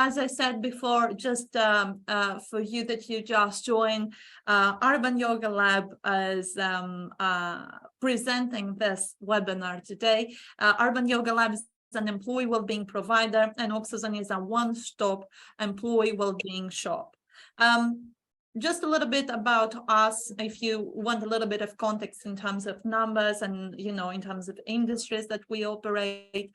as I said before, just for you that you just joined, Urban Yoga Lab is presenting this webinar today. Urban Yoga Lab is an employee well-being provider, and Oxyzn is a one-stop employee well-being shop. Just a little bit about us, if you want a little bit of context in terms of numbers and, you know, in terms of industries that we operate.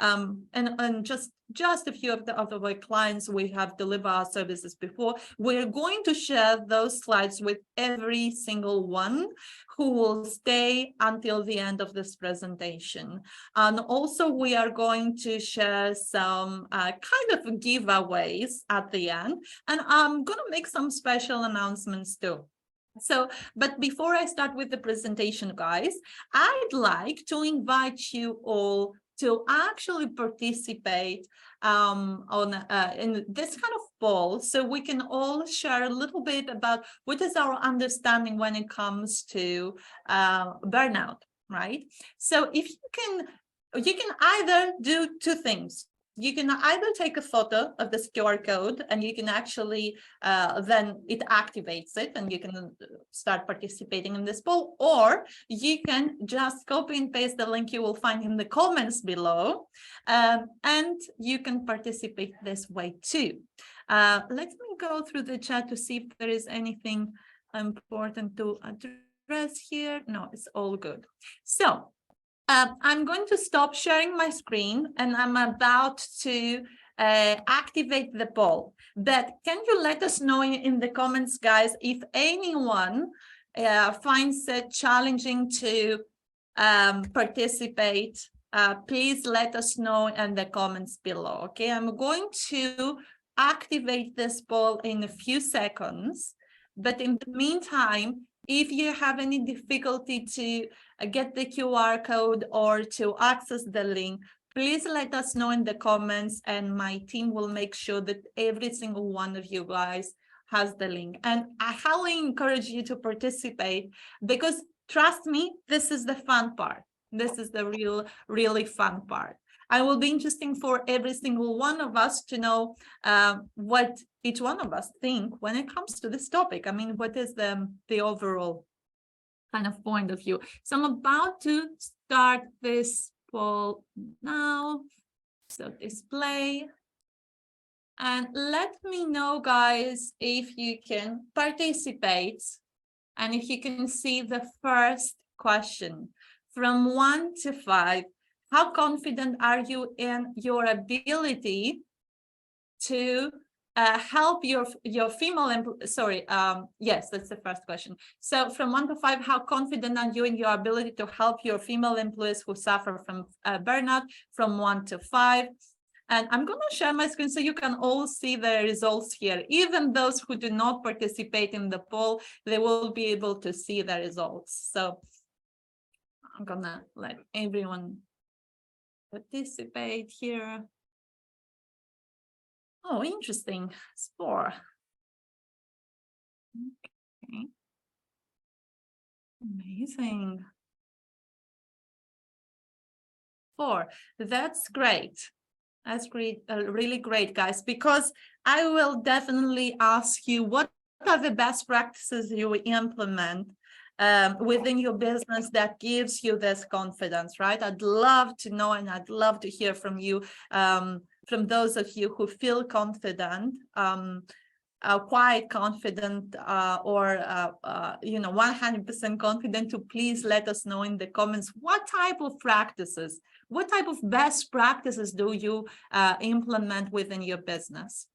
And just a few of our clients we have delivered our services before. We're going to share those slides with every single one who will stay until the end of this presentation. And also we are going to share some kind of giveaways at the end, and I'm going to make some special announcements too. So, but before I start with the presentation, guys, I'd like to invite you all to actually participate in this kind of poll, so we can all share a little bit about what is our understanding when it comes to burnout, right? So if you can either do two things. You can either take a photo of this QR code and you can actually, then it activates it and you can start participating in this poll, or you can just copy and paste the link you will find in the comments below, and you can participate this way too. Let me go through the chat to see if there is anything important to address here. No, it's all good. So, I'm going to stop sharing my screen and I'm about to activate the poll. But can you let us know in the comments, guys, if anyone finds it challenging to participate? Please let us know in the comments below. Okay, I'm going to activate this poll in a few seconds. But in the meantime, if you have any difficulty to get the QR code or to access the link, please let us know in the comments and my team will make sure that every single one of you guys has the link. And I highly encourage you to participate because trust me, this is the fun part. This is the really fun part. It will be interesting for every single one of us to know what each one of us think when it comes to this topic. I mean, what is the overall kind of point of view? So I'm about to start this poll now. So display. And let me know, guys, if you can participate and if you can see the first question. From 1 to 5, how confident are you in your ability to help your female yes, that's the first question. So from 1 to 5, how confident are you in your ability to help your female employees who suffer from burnout? From 1 to 5. And I'm going to share my screen so you can all see the results here. Even those who do not participate in the poll, they will be able to see the results. So I'm going to let everyone participate here. Oh, interesting. It's 4. Okay. Amazing. 4. That's great. That's great. Really great, guys, because I will definitely ask you what are the best practices you implement within your business that gives you this confidence, right? I'd love to know, and I'd love to hear from you, from those of you who feel confident, quite confident, or 100% confident, to please let us know in the comments what type of practices, what type of best practices do you implement within your business.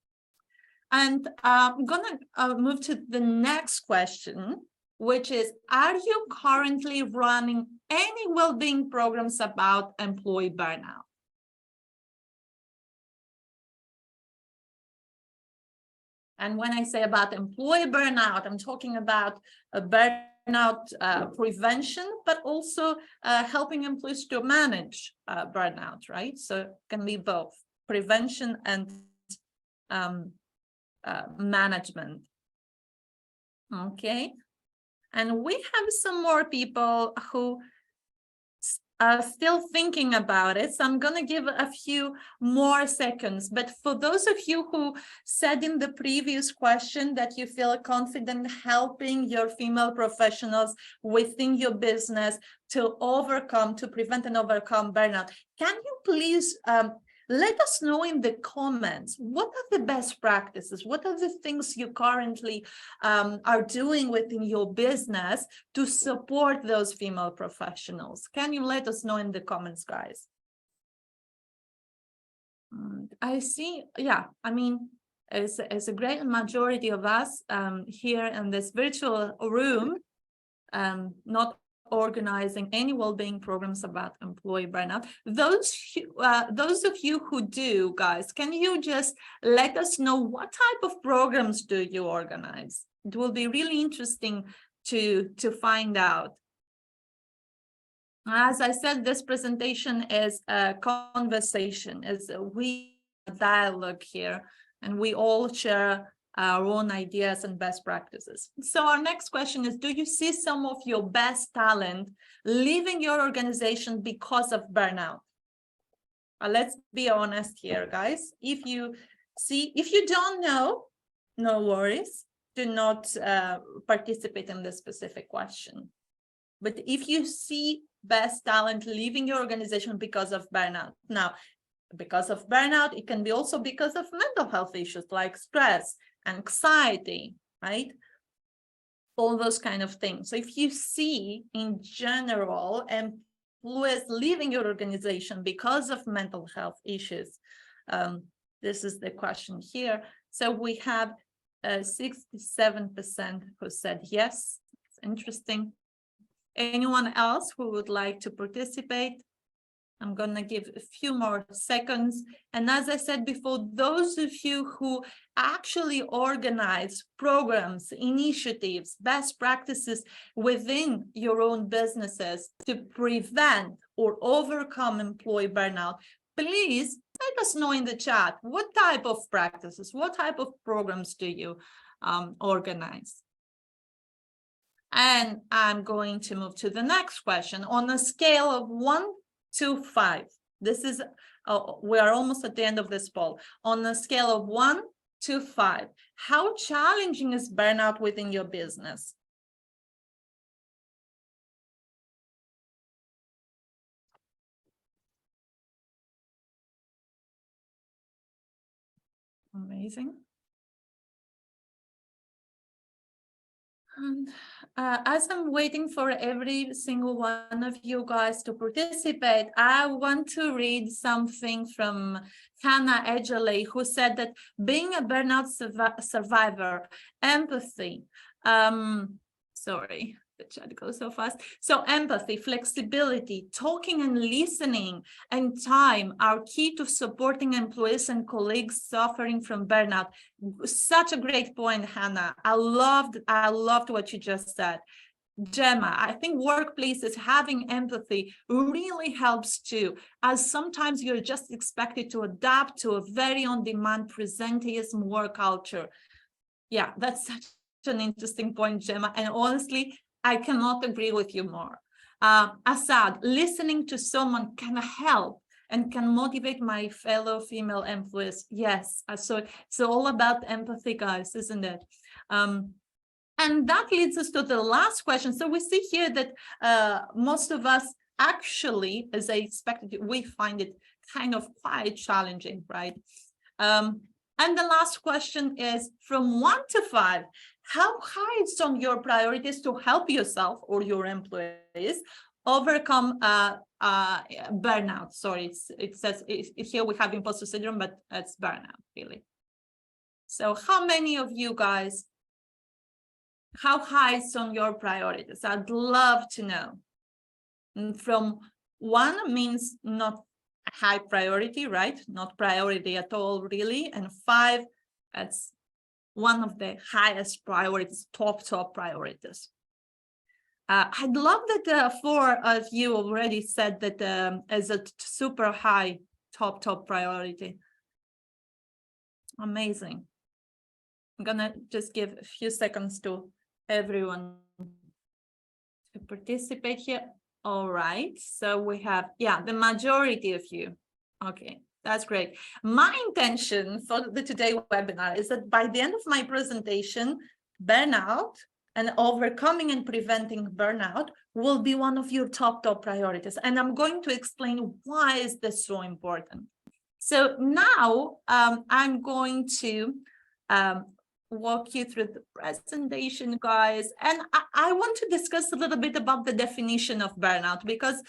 And I'm gonna move to the next question, which is, are you currently running any well-being programs about employee burnout? And when I say about employee burnout, I'm talking about a burnout prevention, but also helping employees to manage burnout, right? So it can be both prevention and management. Okay. And we have some more people who still thinking about it, so I'm going to give a few more seconds. But for those of you who said in the previous question that you feel confident helping your female professionals within your business to prevent and overcome burnout, can you please let us know in the comments, what are the best practices? What are the things you currently are doing within your business to support those female professionals? Can you let us know in the comments, guys? I see, yeah, I mean, as a great majority of us here in this virtual room, not organizing any well-being programs about employee burnout. Those of you who do, guys, can you just let us know what type of programs do you organize? It will be really interesting to find out. As I said, this presentation is a conversation, we dialogue here, and we all share our own ideas and best practices. So our next question is, do you see some of your best talent leaving your organization because of burnout? Let's be honest here, guys. If you don't know, no worries. Do not participate in this specific question. But if you see best talent leaving your organization because of burnout, now, because of burnout, it can be also because of mental health issues like stress, anxiety, right? All those kind of things. So if you see in general employees leaving your organization because of mental health issues, this is the question here. So we have 67% who said yes. It's interesting. Anyone else who would like to participate? I'm going to give a few more seconds. And as I said before, those of you who actually organize programs, initiatives, best practices within your own businesses to prevent or overcome employee burnout, please let us know in the chat what type of practices, what type of programs do you organize? And I'm going to move to the next question. On a scale of 1 to 5, this is, we are almost at the end of this poll. On a scale of 1 to 5, how challenging is burnout within your business? Amazing. As I'm waiting for every single one of you guys to participate, I want to read something from Hannah Edgerley, who said that being a burnout survivor, empathy, sorry, the chat goes so fast. So empathy, flexibility, talking and listening, and time are key to supporting employees and colleagues suffering from burnout. Such a great point, Hannah. I loved what you just said. Gemma, I think workplaces having empathy really helps too, as sometimes you're just expected to adapt to a very on-demand presenteeism work culture. Yeah, that's such an interesting point, Gemma. And honestly, I cannot agree with you more. Assad, listening to someone can help and can motivate my fellow female employees. Yes, so it's all about empathy, guys, isn't it? And that leads us to the last question. So we see here that most of us actually, as I expected, we find it kind of quite challenging, right? And the last question is, from 1 to 5, how high is on your priorities to help yourself or your employees overcome burnout? Sorry, it says here we have imposter syndrome, but it's burnout, really. So how many of you guys, how high is on your priorities? I'd love to know. And from 1 means not high priority, right? Not priority at all, really. And 5, that's one of the highest priorities, top priorities. I'd love that 4 of you already said that as a super high top priority. Amazing. I'm gonna just give a few seconds to everyone to participate here. All right. So we have, yeah, the majority of you. Okay, that's great. My intention for the today webinar is that by the end of my presentation, burnout and overcoming and preventing burnout will be one of your top priorities. And I'm going to explain why is this so important. So now I'm going to walk you through the presentation, guys. And I want to discuss a little bit about the definition of burnout, because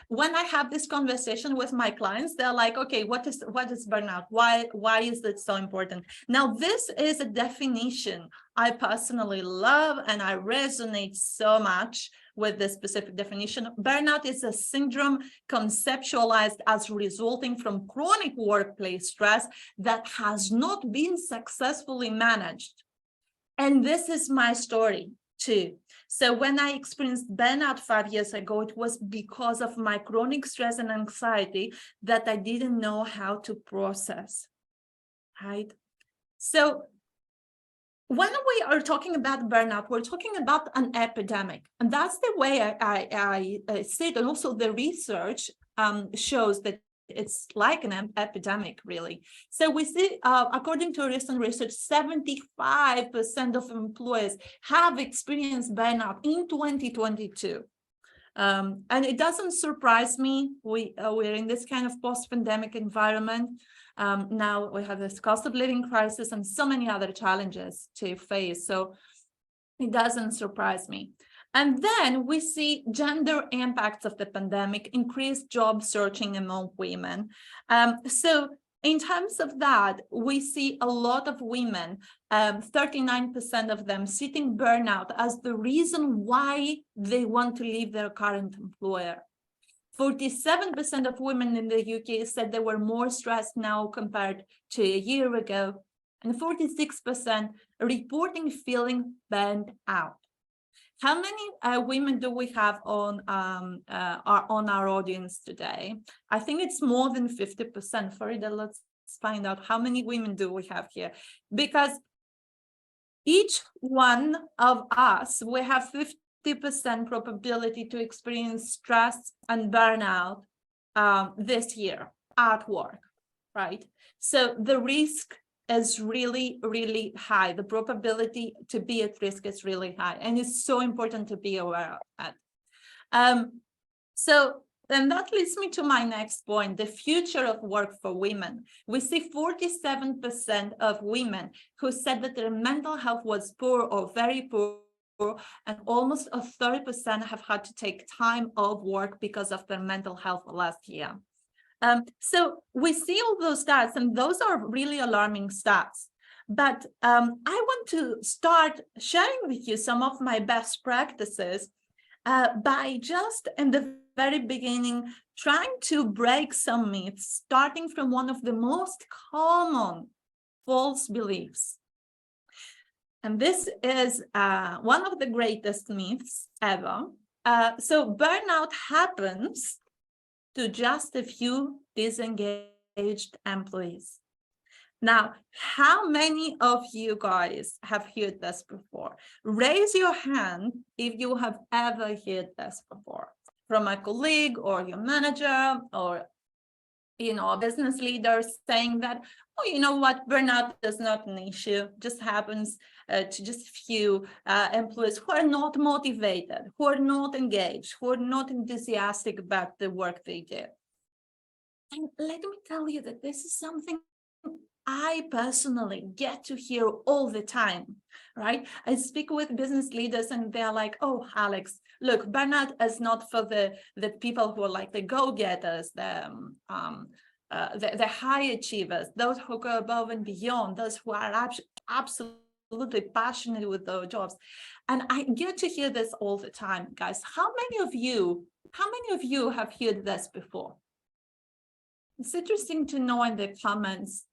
when I have this conversation with my clients, they're like, okay, what is burnout? Why is that so important? Now, this is a definition I personally love, and I resonate so much with this specific definition. Burnout is a syndrome conceptualized as resulting from chronic workplace stress that has not been successfully managed. And this is my story too. So when I experienced burnout 5 years ago, it was because of my chronic stress and anxiety that I didn't know how to process, right? So when we are talking about burnout, we're talking about an epidemic. And that's the way I see it. And also the research shows that it's like an epidemic, really. So we see, according to recent research, 75% of employees have experienced burnout in 2022. And it doesn't surprise me. We're in this kind of post-pandemic environment. Now we have this cost of living crisis and so many other challenges to face. So it doesn't surprise me. And then we see gender impacts of the pandemic, increased job searching among women. So in terms of that, we see a lot of women, 39% of them citing burnout as the reason why they want to leave their current employer. 47% of women in the UK said they were more stressed now compared to a year ago, and 46% reporting feeling burnt out. How many women do we have on our audience today? I think it's more than 50%. Farida, let's find out how many women do we have here, because each one of us, we have 50% probability to experience stress and burnout this year at work, right? So the risk is really, really high. The probability to be at risk is really high, and it's so important to be aware of that. So then that leads me to my next point, the future of work for women. We see 47% of women who said that their mental health was poor or very poor, and almost 30% have had to take time off work because of their mental health last year. So we see all those stats, and those are really alarming stats. But I want to start sharing with you some of my best practices by just in the very beginning trying to break some myths, starting from one of the most common false beliefs. And this is one of the greatest myths ever. So burnout happens to just a few disengaged employees. Now, how many of you guys have heard this before? Raise your hand if you have ever heard this before from a colleague or your manager or, you know, a business leader saying that, oh, you know what, burnout is not an issue, just happens to just a few employees who are not motivated, who are not engaged, who are not enthusiastic about the work they do. And let me tell you that this is something I personally get to hear all the time, right? I speak with business leaders and they're like, oh, Alex, look, burnout is not for the people who are like the go-getters, the high achievers, those who go above and beyond, those who are absolutely passionate with their jobs. And I get to hear this all the time, guys. How many of you have heard this before? It's interesting to know in the comments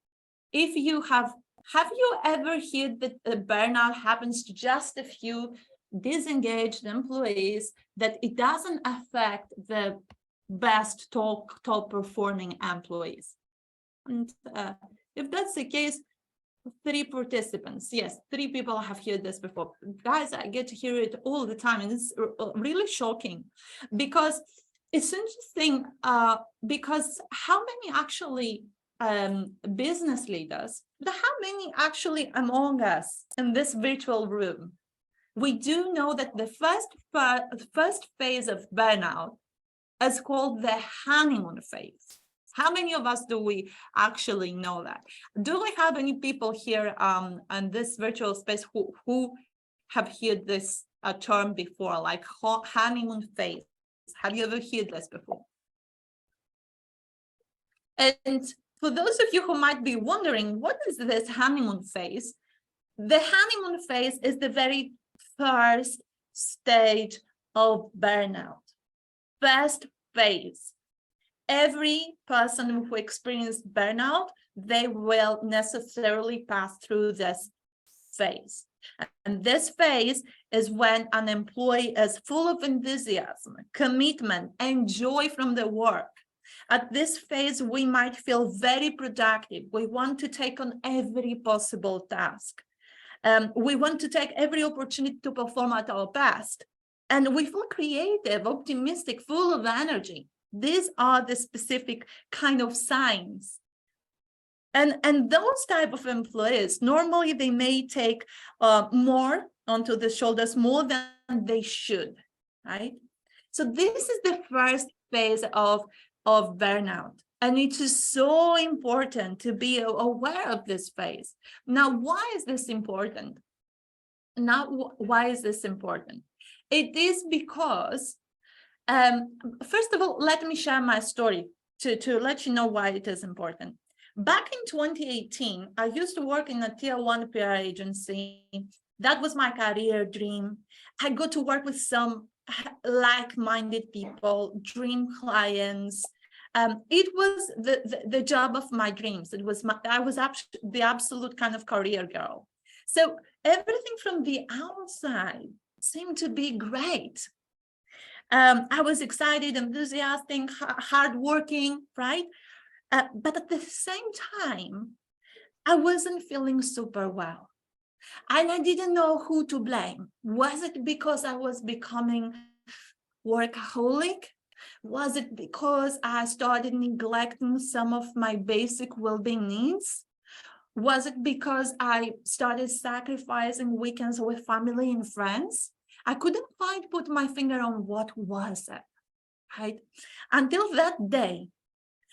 if you have you ever heard that the burnout happens to just a few disengaged employees, that it doesn't affect the best top performing employees? And if that's the case, three participants. Yes, three people have heard this before. Guys, I get to hear it all the time, and it's really shocking because it's interesting because how many actually business leaders, how many actually among us in this virtual room, we do know that the first phase of burnout is called the honeymoon phase. How many of us do we actually know that? Do we have any people here in this virtual space who have heard this term before, like honeymoon phase? Have you ever heard this before? And for those of you who might be wondering, what is this honeymoon phase? The honeymoon phase is the very first stage of burnout. First phase. Every person who experiences burnout, they will necessarily pass through this phase. And this phase is when an employee is full of enthusiasm, commitment, and joy from the work. At this phase, we might feel very productive. We want to take on every possible task. We want to take every opportunity to perform at our best. And we feel creative, optimistic, full of energy. These are the specific kind of signs. And those type of employees, normally they may take more onto the shoulders, more than they should, right? So this is the first phase of burnout. And it is so important to be aware of this phase. Now, why is this important? Why is this important? It is because first of all, let me share my story to let you know why it is important. Back in 2018, I used to work in a tier 1 PR agency. That was my career dream. I got to work with some like-minded people, dream clients. It was the job of my dreams. I was the absolute kind of career girl. So everything from the outside seemed to be great. I was excited, enthusiastic, hardworking, right? But at the same time, I wasn't feeling super well. And I didn't know who to blame. Was it because I was becoming workaholic? Was it because I started neglecting some of my basic well-being needs? Was it because I started sacrificing weekends with family and friends? I couldn't quite put my finger on what was it, right? Until that day,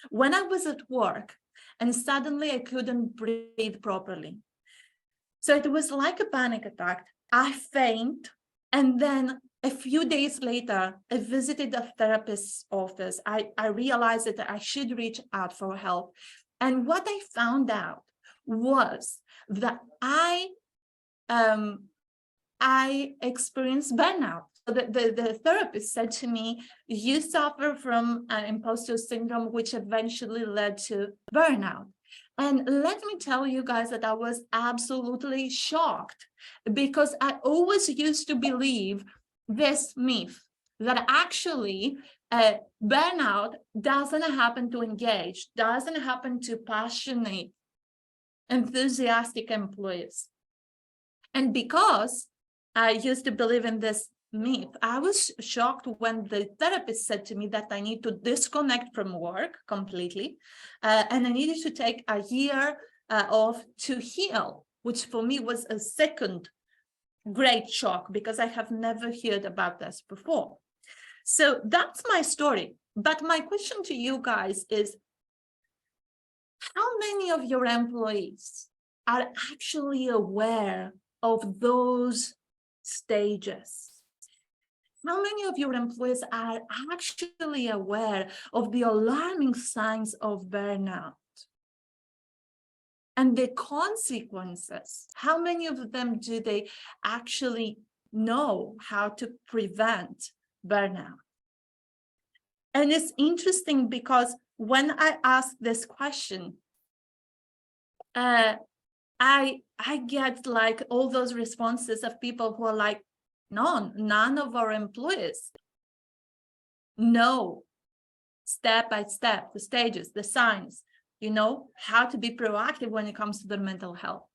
when I was at work and suddenly I couldn't breathe properly. So it was like a panic attack. I fainted, and then a few days later, I visited a therapist's office. I realized that I should reach out for help. And what I found out was that I experienced burnout. The therapist said to me, you suffer from imposter syndrome, which eventually led to burnout. And let me tell you guys that I was absolutely shocked, because I always used to believe this myth that actually burnout doesn't happen to engaged, doesn't happen to passionate, enthusiastic employees. And because I used to believe in this myth, I was shocked when the therapist said to me that I need to disconnect from work completely, and I needed to take a year off to heal, which for me was a second great shock, because I have never heard about this before. So that's my story. But my question to you guys is, how many of your employees are actually aware of those stages? How many of your employees are actually aware of the alarming signs of burnout and the consequences? How many of them do they actually know how to prevent burnout? And it's interesting because when I ask this question, I get like all those responses of people who are like, no, none of our employees know step by step the stages, the signs, how to be proactive when it comes to their mental health.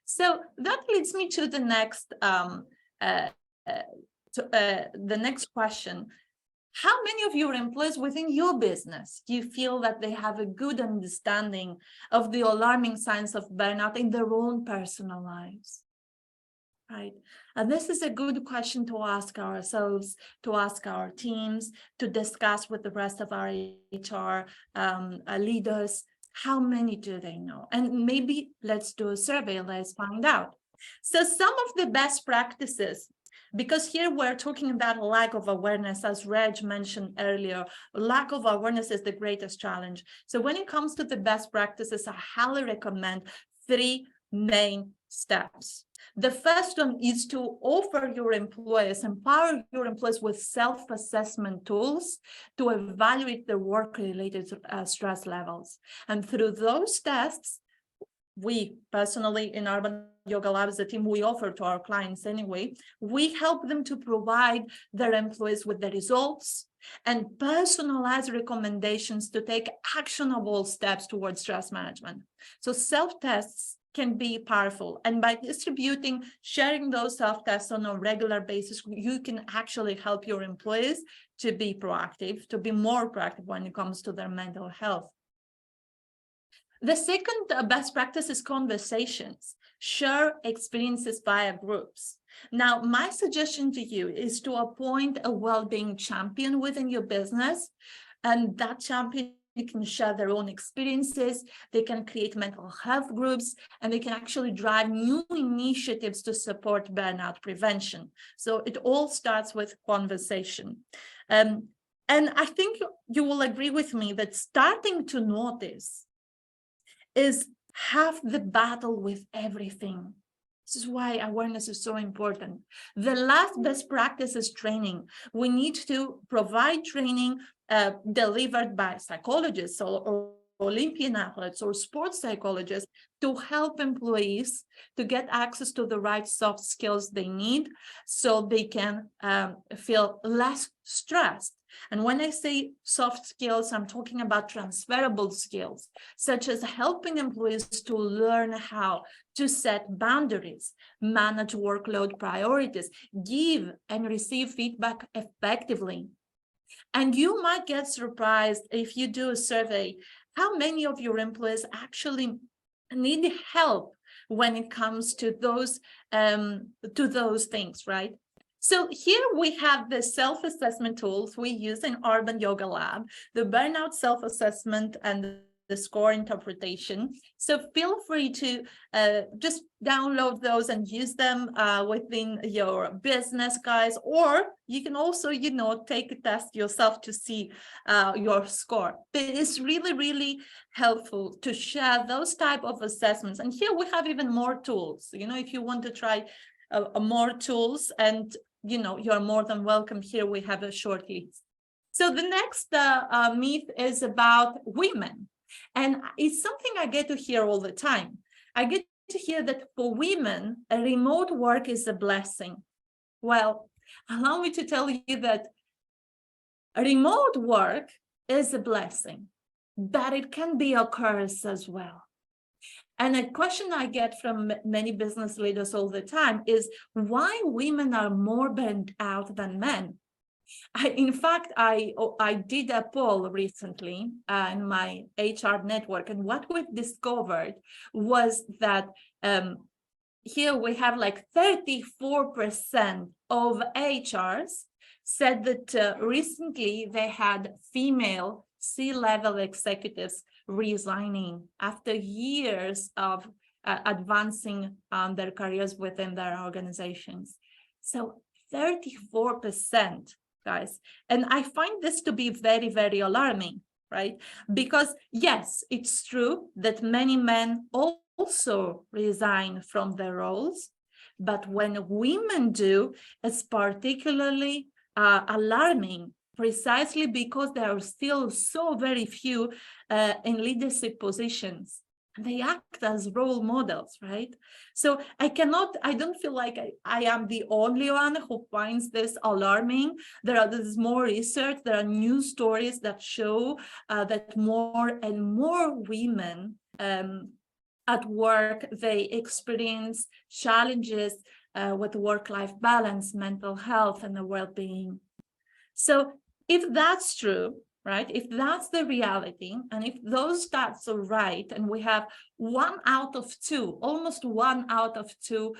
So that leads me to the next the next question. How many of your employees within your business do you feel that they have a good understanding of the alarming signs of burnout in their own personal lives? Right. And this is a good question to ask ourselves, to ask our teams, to discuss with the rest of our HR leaders. How many do they know? And maybe let's do a survey, let's find out. So some of the best practices, because here we're talking about lack of awareness, as Reg mentioned earlier, lack of awareness is the greatest challenge. So when it comes to the best practices, I highly recommend 3 main steps. The first one is to offer your employees, empower your employees with self-assessment tools to evaluate their work-related stress levels. And through those tests, we personally in Urban Yoga Labs, the team, we offer to our clients anyway, we help them to provide their employees with the results and personalized recommendations to take actionable steps towards stress management. So self-tests can be powerful. And by distributing, sharing those self-tests on a regular basis, you can actually help your employees to be proactive, to be more proactive when it comes to their mental health. The second best practice is conversations. Share experiences via groups. Now, my suggestion to you is to appoint a well-being champion within your business, and that champion can share their own experiences, they can create mental health groups, and they can actually drive new initiatives to support burnout prevention. So it all starts with conversation. And I think you will agree with me that starting to notice is half the battle with everything. This is why awareness is so important. The last best practice is training. We need to provide training delivered by psychologists or Olympian athletes or sports psychologists to help employees to get access to the right soft skills they need so they can feel less stressed. And when I say soft skills, I'm talking about transferable skills, such as helping employees to learn how to set boundaries, manage workload priorities, give and receive feedback effectively. And you might get surprised if you do a survey, how many of your employees actually need help when it comes to those things, right? So here we have the self-assessment tools we use in Urban Yoga Lab, the burnout self-assessment and the score interpretation. So feel free to just download those and use them within your business, guys, or you can also, take a test yourself to see your score. But it's really, really helpful to share those type of assessments. And here we have even more tools. If you want to try more tools, and you're more than welcome. Here we have a short list. So the next myth is about women. And it's something I get to hear all the time. I get to hear that for women, a remote work is a blessing. Well, allow me to tell you that remote work is a blessing, but it can be a curse as well. And a question I get from many business leaders all the time is why women are more burnt out than men. In fact, I did a poll recently in my HR network, and what we've discovered was that here we have like 34% of HRs said that recently they had female C-level executives resigning after years of advancing their careers within their organizations. So 34%, guys. And I find this to be very, very alarming, right? Because yes, it's true that many men also resign from their roles, but when women do, it's particularly alarming, precisely because there are still so very few in leadership positions. They act as role models, right? So I don't feel like I am the only one who finds this alarming. There's more research, there are news stories that show that more and more women at work, they experience challenges with work-life balance, mental health, and the well-being. So if that's true, right, if that's the reality, and if those stats are right, and we have 1 out of 2, almost 1 out of 2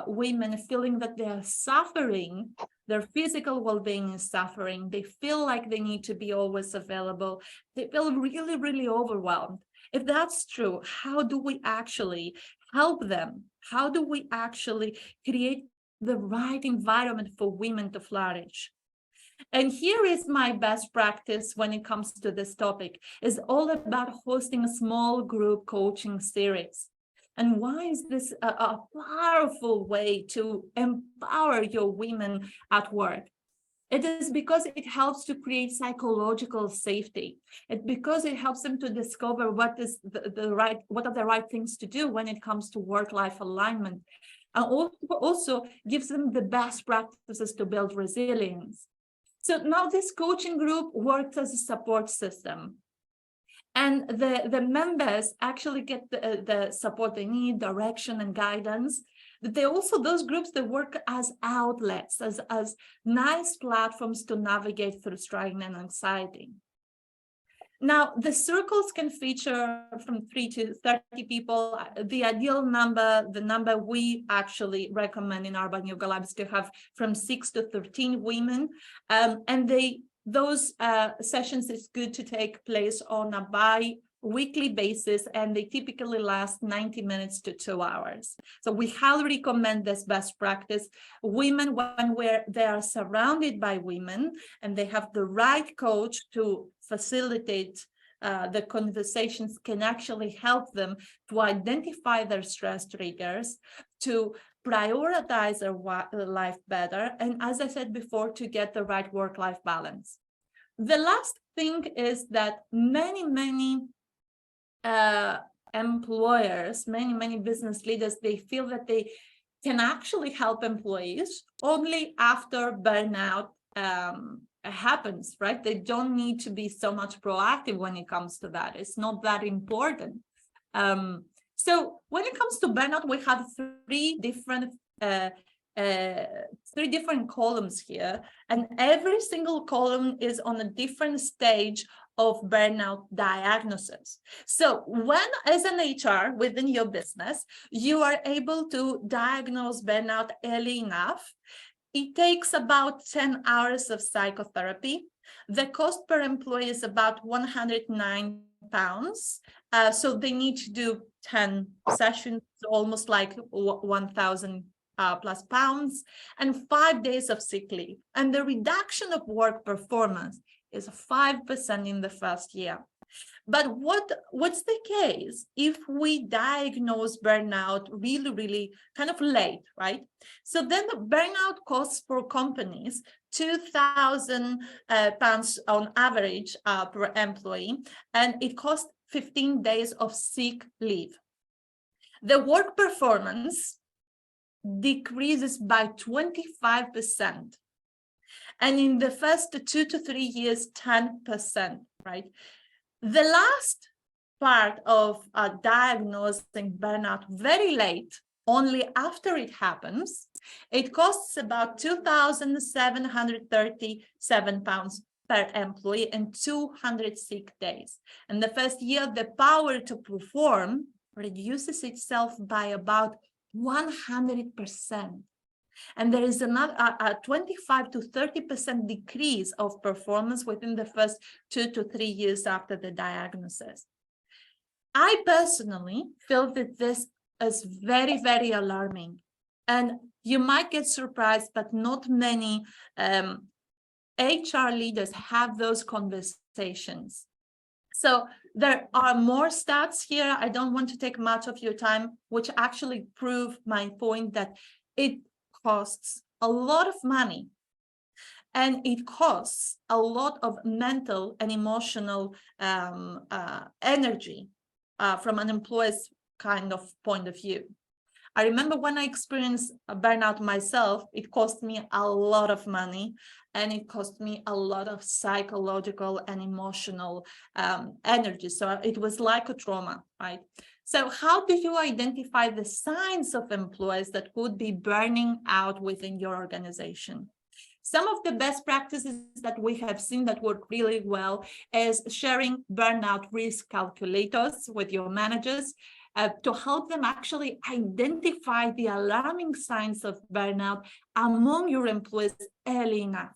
women feeling that they are suffering, their physical well-being is suffering, they feel like they need to be always available, they feel really, really overwhelmed. If that's true, how do we actually help them? How do we actually create the right environment for women to flourish? And here is my best practice when it comes to this topic, is all about hosting a small group coaching series. And why is this a powerful way to empower your women at work? It is because it helps to create psychological safety. It's because it helps them to discover what is what are the right things to do when it comes to work-life alignment, and also gives them the best practices to build resilience. So now this coaching group works as a support system. And the members actually get the support they need, direction and guidance. But they also, those groups, they work as outlets, as nice platforms to navigate through strain and anxiety. Now, the circles can feature from 3 to 30 people. The ideal number, the number we actually recommend in Urban Yoga Labs, to have from 6 to 13 women. And those sessions is good to take place on a bi-weekly basis, and they typically last 90 minutes to 2 hours. So we highly recommend this best practice. Women, when they are surrounded by women and they have the right coach to facilitate the conversations, can actually help them to identify their stress triggers, to prioritize their life better, and as I said before, to get the right work-life balance. The last thing is that many employers, many business leaders, they feel that they can actually help employees only after burnout happens, right? They don't need to be so much proactive when it comes to that. It's not that important. So when it comes to burnout, we have three different columns here, and every single column is on a different stage of burnout diagnosis. So when, as an HR within your business, you are able to diagnose burnout early enough, it takes about 10 hours of psychotherapy. The cost per employee is about £109. So they need to do 10 sessions, almost like 1,000 plus pounds, and 5 days of sick leave. And the reduction of work performance is 5% in the first year. But what's the case if we diagnose burnout really kind of late, right? So then the burnout costs for companies £2,000 on average per employee, and it costs 15 days of sick leave. The work performance decreases by 25%. And in the first 2 to 3 years, 10%, right? The last part of diagnosing burnout very late, only after it happens, it costs about £2,737 per employee and 200 sick days. And the first year, the power to perform reduces itself by about 100%. And there is another 25 to 30% decrease of performance within the first 2 to 3 years after the diagnosis. I personally feel that this is very alarming, and you might get surprised, but not many HR leaders have those conversations. So there are more stats here. I don't want to take much of your time, which actually prove my point that it costs a lot of money, and it costs a lot of mental and emotional energy from an employee's kind of point of view. I remember when I experienced a burnout myself, it cost me a lot of money, and it cost me a lot of psychological and emotional energy. So it was like a trauma, right? So how do you identify the signs of employees that could be burning out within your organization? Some of the best practices that we have seen that work really well is sharing burnout risk calculators with your managers to help them actually identify the alarming signs of burnout among your employees early enough.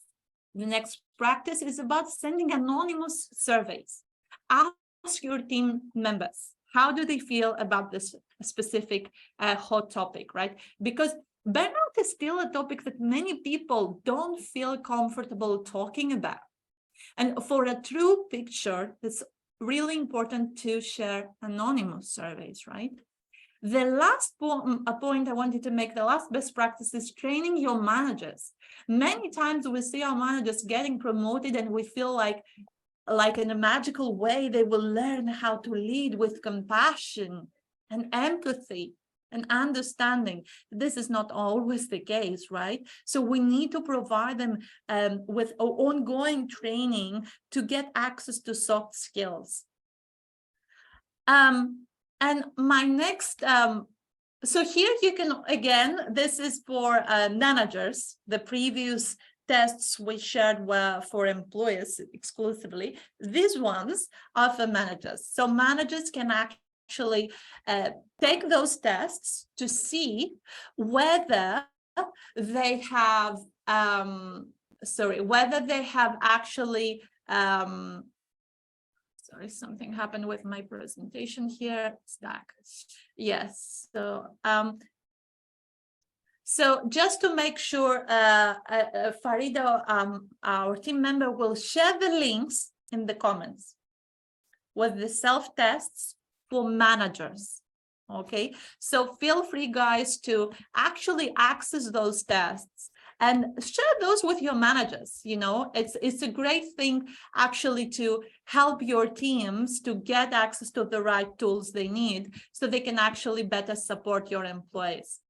The next practice is about sending anonymous surveys. Ask your team members, how do they feel about this specific hot topic, right? Because burnout is still a topic that many people don't feel comfortable talking about. And for a true picture, it's really important to share anonymous surveys, right? The last point I wanted to make, the last best practice is training your managers. Many times we see our managers getting promoted and we feel like in a magical way, they will learn how to lead with compassion and empathy and understanding. This is not always the case, right? So we need to provide them with ongoing training to get access to soft skills. And my next, so here you can, again, this is for managers. The previous tests we shared were for employees exclusively. These ones are for managers. So managers can actually take those tests to see whether they have, whether they have actually, sorry, something happened with my presentation here. Stack. Yes. So just to make sure, Farida, our team member, will share the links in the comments with the self-tests for managers. Okay, so feel free, guys, to actually access those tests and share those with your managers. You know, it's a great thing actually to help your teams to get access to the right tools they need so they can actually better support your employees.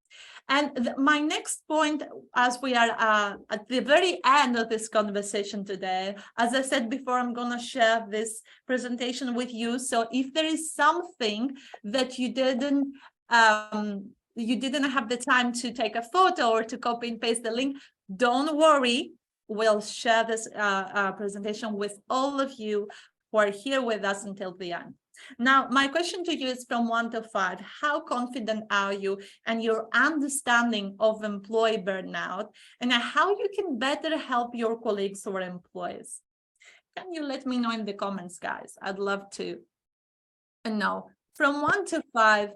And my next point, as we are at the very end of this conversation today, as I said before, I'm going to share this presentation with you. So if there is something that you didn't have the time to take a photo or to copy and paste the link, don't worry. We'll share this presentation with all of you who are here with us until the end. Now, my question to you is from 1 to 5. How confident are you and your understanding of employee burnout and how you can better help your colleagues or employees? Can you let me know in the comments, guys? I'd love to know. From 1 to 5,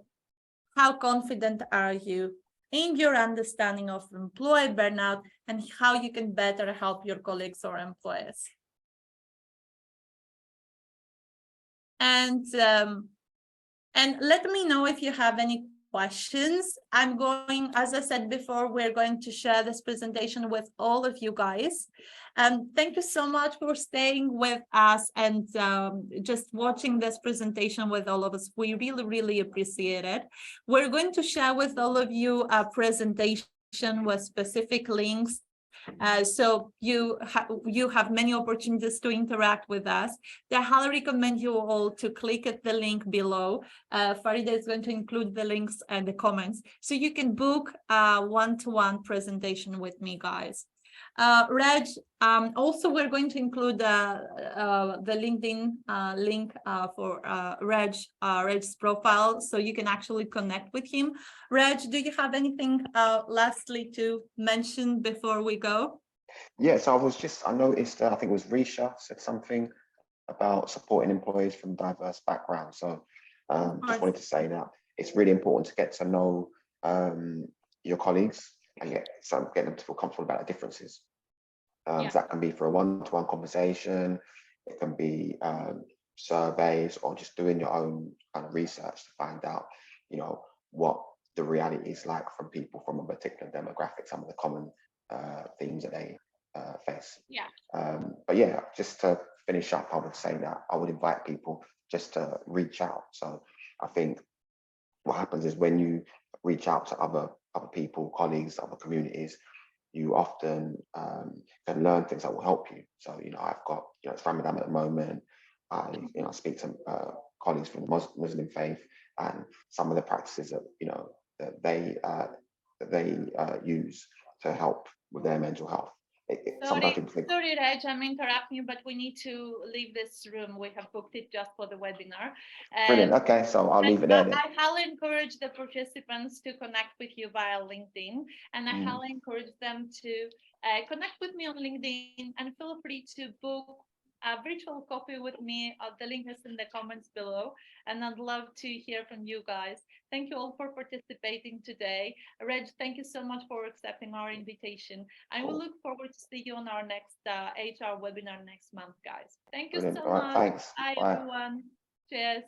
how confident are you in your understanding of employee burnout and how you can better help your colleagues or employees? And let me know if you have any questions. I'm going, as I said before, we're going to share this presentation with all of you guys. Thank you so much for staying with us and just watching this presentation with all of us. We really, really appreciate it. We're going to share with all of you a presentation with specific links. So you have many opportunities to interact with us. I highly recommend you all to click at the link below. Farida is going to include the links and the comments, so you can book a one-to-one presentation with me, guys. Reg, also we're going to include the LinkedIn link for Reg's profile, so you can actually connect with him. Reg, do you have anything lastly to mention before we go? Yes, I noticed, I think it was Risha said something about supporting employees from diverse backgrounds. So just wanted to say that it's really important to get to know your colleagues and get them to feel comfortable about the differences. So that can be for a one-to-one conversation, it can be surveys, or just doing your own kind of research to find out, what the reality is like from people from a particular demographic, some of the common themes that they face. But yeah, just to finish up, I would say that I would invite people just to reach out. So I think what happens is when you reach out to other people, colleagues, other communities, you often can learn things that will help you. So, I've got, it's Ramadan at the moment. I speak to colleagues from the Muslim faith, and some of the practices that that they use to help with their mental health. Sometimes people think, sorry, Reg, I'm interrupting you, but we need to leave this room. We have booked it just for the webinar. brilliant. Okay, so I'll leave it there then. I highly encourage the participants to connect with you via LinkedIn, and I highly encourage them to connect with me on LinkedIn, and feel free to book a virtual coffee with me. The link is in the comments below, and I'd love to hear from you guys. Thank you all for participating today. Reg, thank you so much for accepting our invitation. I will look forward to see you on our next HR webinar next month, guys. Thank you so much. Thanks. Bye, Bye. everyone. Cheers.